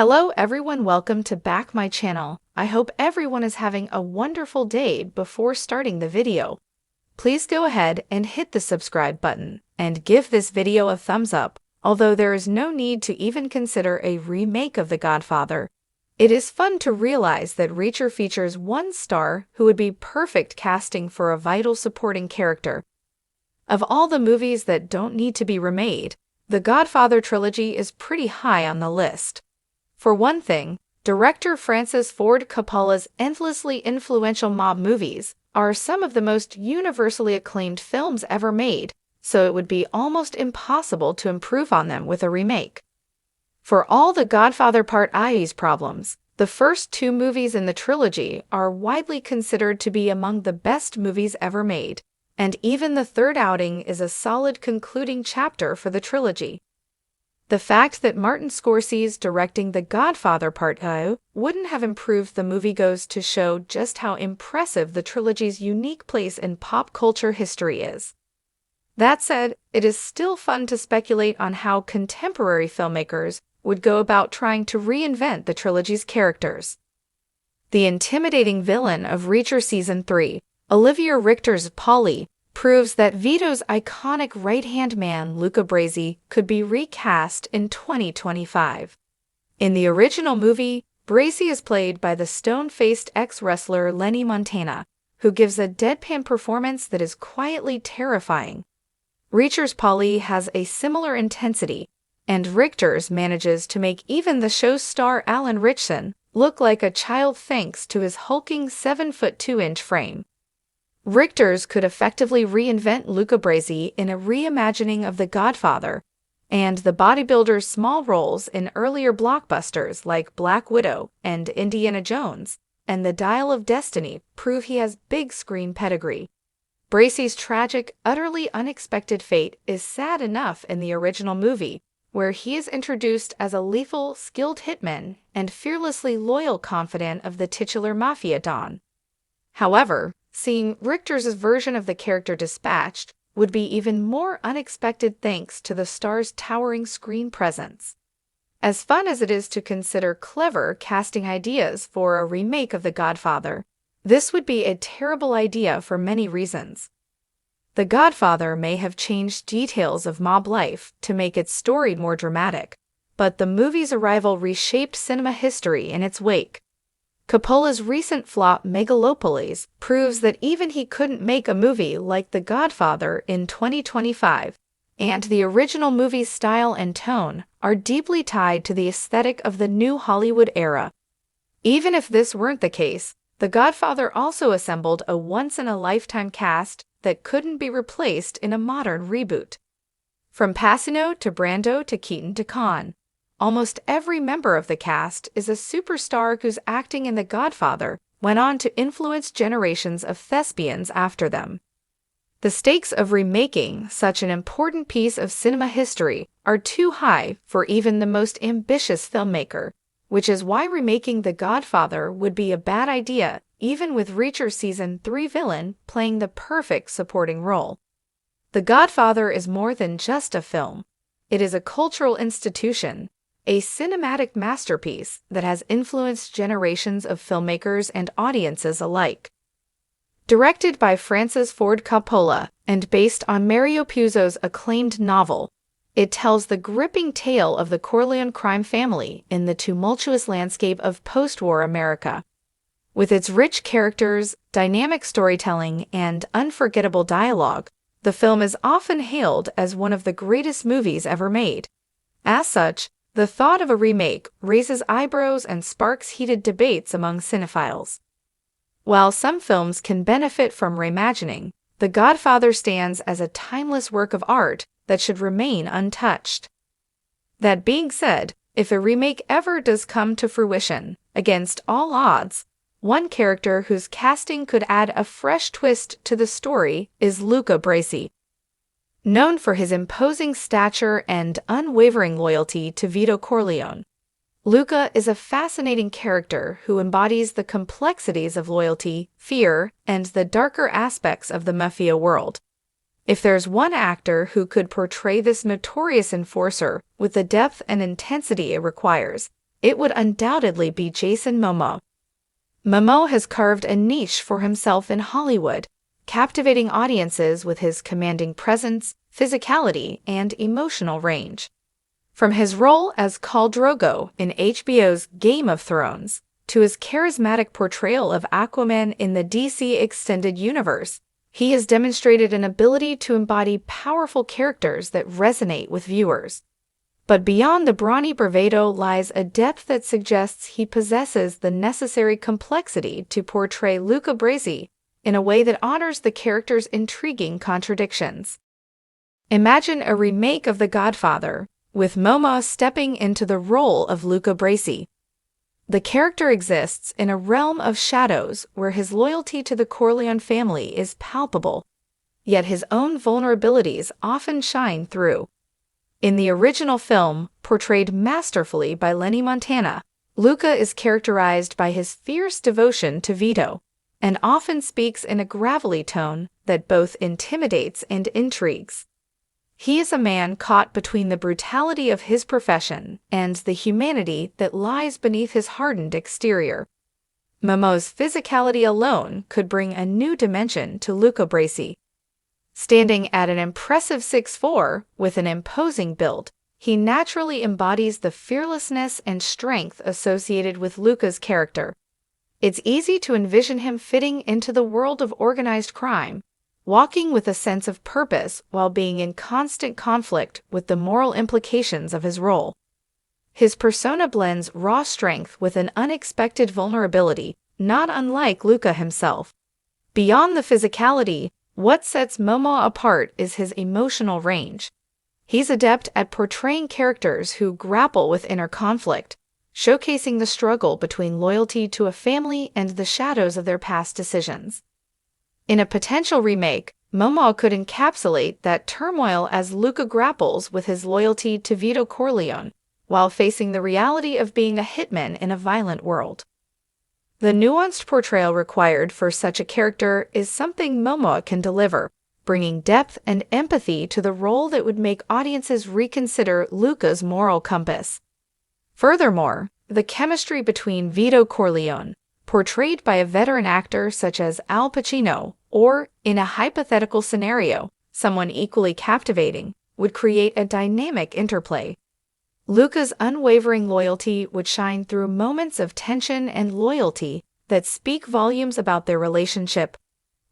Hello everyone, welcome to back my channel. I hope everyone is having a wonderful day. Before starting the video, please go ahead and hit the subscribe button and give this video a thumbs up. Although there is no need to even consider a remake of The Godfather, it is fun to realize that Reacher features one star who would be perfect casting for a vital supporting character. Of all the movies that don't need to be remade, The Godfather trilogy is pretty high on the list. For one thing, director Francis Ford Coppola's endlessly influential mob movies are some of the most universally acclaimed films ever made, so it would be almost impossible to improve on them with a remake. For all The Godfather Part I's problems, the first two movies in the trilogy are widely considered to be among the best movies ever made, and even the third outing is a solid concluding chapter for the trilogy. The fact that Martin Scorsese's directing The Godfather Part II wouldn't have improved the movie goes to show just how impressive the trilogy's unique place in pop culture history is. That said, it is still fun to speculate on how contemporary filmmakers would go about trying to reinvent the trilogy's characters. The intimidating villain of Reacher Season 3, Olivia Richter's Paulie, proves that Vito's iconic right-hand man Luca Brasi could be recast in 2025. In the original movie, Brasi is played by the stone-faced ex-wrestler Lenny Montana, who gives a deadpan performance that is quietly terrifying. Reacher's Paulie has a similar intensity, and Richter's manages to make even the show's star Alan Ritchson look like a child thanks to his hulking 7'2" frame. Richter's could effectively reinvent Luca Brasi in a reimagining of The Godfather, and the bodybuilder's small roles in earlier blockbusters like Black Widow and Indiana Jones and The Dial of Destiny prove he has big screen pedigree. Brasi's tragic, utterly unexpected fate is sad enough in the original movie, where he is introduced as a lethal, skilled hitman and fearlessly loyal confidant of the titular mafia don. However, seeing Richter's version of the character dispatched would be even more unexpected thanks to the star's towering screen presence. As fun as it is to consider clever casting ideas for a remake of The Godfather, this would be a terrible idea for many reasons. The Godfather may have changed details of mob life to make its story more dramatic, but the movie's arrival reshaped cinema history in its wake. Coppola's recent flop Megalopolis proves that even he couldn't make a movie like The Godfather in 2025, and the original movie's style and tone are deeply tied to the aesthetic of the new Hollywood era. Even if this weren't the case, The Godfather also assembled a once-in-a-lifetime cast that couldn't be replaced in a modern reboot. From Pacino to Brando to Keaton to Khan, almost every member of the cast is a superstar whose acting in The Godfather went on to influence generations of thespians after them. The stakes of remaking such an important piece of cinema history are too high for even the most ambitious filmmaker, which is why remaking The Godfather would be a bad idea even with Reacher Season 3 villain playing the perfect supporting role. The Godfather is more than just a film. It is a cultural institution, a cinematic masterpiece that has influenced generations of filmmakers and audiences alike. Directed by Francis Ford Coppola and based on Mario Puzo's acclaimed novel, it tells the gripping tale of the Corleone crime family in the tumultuous landscape of post-war America. With its rich characters, dynamic storytelling, and unforgettable dialogue, the film is often hailed as one of the greatest movies ever made. As such, the thought of a remake raises eyebrows and sparks heated debates among cinephiles. While some films can benefit from reimagining, The Godfather stands as a timeless work of art that should remain untouched. That being said, if a remake ever does come to fruition, against all odds, one character whose casting could add a fresh twist to the story is Luca Brasi. Known for his imposing stature and unwavering loyalty to Vito Corleone, Luca is a fascinating character who embodies the complexities of loyalty, fear, and the darker aspects of the mafia world. If there's one actor who could portray this notorious enforcer with the depth and intensity it requires, it would undoubtedly be Jason Momoa. Momoa has carved a niche for himself in Hollywood, captivating audiences with his commanding presence, physicality, and emotional range. From his role as Khal Drogo in HBO's Game of Thrones to his charismatic portrayal of Aquaman in the DC Extended Universe, he has demonstrated an ability to embody powerful characters that resonate with viewers. But beyond the brawny bravado lies a depth that suggests he possesses the necessary complexity to portray Luca Brasi in a way that honors the character's intriguing contradictions. Imagine a remake of The Godfather, with Momoa stepping into the role of Luca Brasi. The character exists in a realm of shadows where his loyalty to the Corleone family is palpable, yet his own vulnerabilities often shine through. In the original film, portrayed masterfully by Lenny Montana, Luca is characterized by his fierce devotion to Vito, and often speaks in a gravelly tone that both intimidates and intrigues. He is a man caught between the brutality of his profession and the humanity that lies beneath his hardened exterior. Momoa's physicality alone could bring a new dimension to Luca Brasi. Standing at an impressive 6'4" with an imposing build, he naturally embodies the fearlessness and strength associated with Luca's character. It's easy to envision him fitting into the world of organized crime, walking with a sense of purpose while being in constant conflict with the moral implications of his role. His persona blends raw strength with an unexpected vulnerability, not unlike Luca himself. Beyond the physicality, what sets Momoa apart is his emotional range. He's adept at portraying characters who grapple with inner conflict, showcasing the struggle between loyalty to a family and the shadows of their past decisions. In a potential remake, Momoa could encapsulate that turmoil as Luca grapples with his loyalty to Vito Corleone, while facing the reality of being a hitman in a violent world. The nuanced portrayal required for such a character is something Momoa can deliver, bringing depth and empathy to the role that would make audiences reconsider Luca's moral compass. Furthermore, the chemistry between Vito Corleone, portrayed by a veteran actor such as Al Pacino, or, in a hypothetical scenario, someone equally captivating, would create a dynamic interplay. Luca's unwavering loyalty would shine through moments of tension and loyalty that speak volumes about their relationship,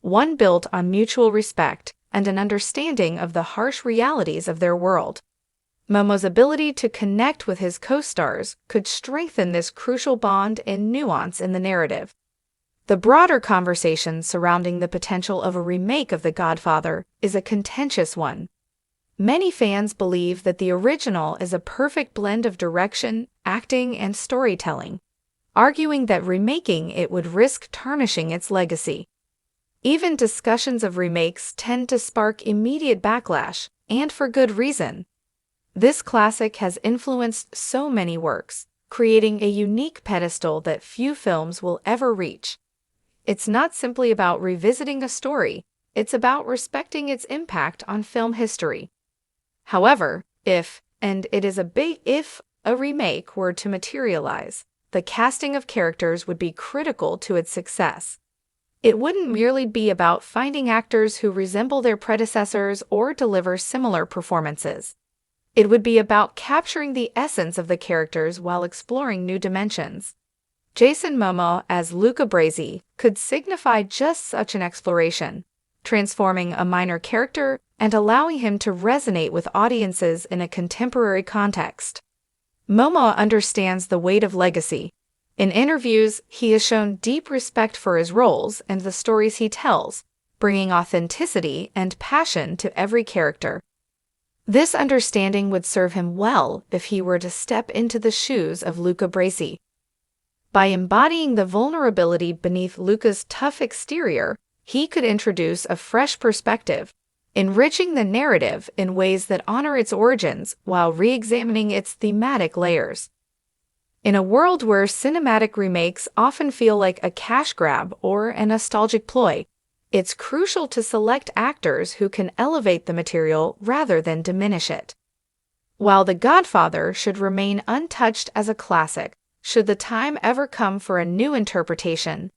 one built on mutual respect and an understanding of the harsh realities of their world. Momoa's ability to connect with his co-stars could strengthen this crucial bond and nuance in the narrative. The broader conversation surrounding the potential of a remake of The Godfather is a contentious one. Many fans believe that the original is a perfect blend of direction, acting, and storytelling, arguing that remaking it would risk tarnishing its legacy. Even discussions of remakes tend to spark immediate backlash, and for good reason. This classic has influenced so many works, creating a unique pedestal that few films will ever reach. It's not simply about revisiting a story, it's about respecting its impact on film history. However, if, and it is a big if, a remake were to materialize, the casting of characters would be critical to its success. It wouldn't merely be about finding actors who resemble their predecessors or deliver similar performances. It would be about capturing the essence of the characters while exploring new dimensions. Jason Momoa as Luca Brasi could signify just such an exploration, transforming a minor character and allowing him to resonate with audiences in a contemporary context. Momoa understands the weight of legacy. In interviews, he has shown deep respect for his roles and the stories he tells, bringing authenticity and passion to every character. This understanding would serve him well if he were to step into the shoes of Luca Brasi. By embodying the vulnerability beneath Luca's tough exterior, he could introduce a fresh perspective, enriching the narrative in ways that honor its origins while re-examining its thematic layers. In a world where cinematic remakes often feel like a cash grab or a nostalgic ploy, it's crucial to select actors who can elevate the material rather than diminish it. While The Godfather should remain untouched as a classic, should the time ever come for a new interpretation.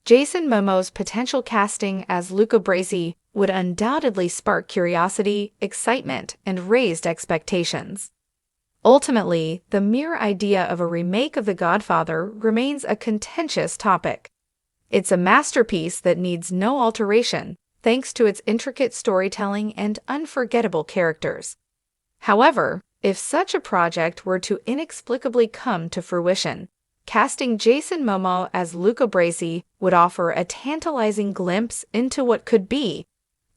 Jason Momoa's potential casting as Luca Brasi would undoubtedly spark curiosity, excitement, and raised expectations. Ultimately, the mere idea of a remake of The Godfather remains a contentious topic. It's a masterpiece that needs no alteration, thanks to its intricate storytelling and unforgettable characters. However, if such a project were to inexplicably come to fruition, casting Jason Momoa as Luca Brasi would offer a tantalizing glimpse into what could be,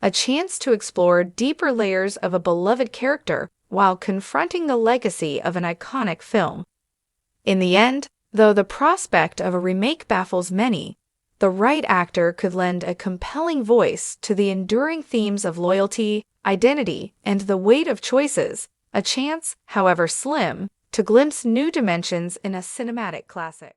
a chance to explore deeper layers of a beloved character while confronting the legacy of an iconic film. In the end, though the prospect of a remake baffles many, the right actor could lend a compelling voice to the enduring themes of loyalty, identity, and the weight of choices, a chance, however slim, to glimpse new dimensions in a cinematic classic.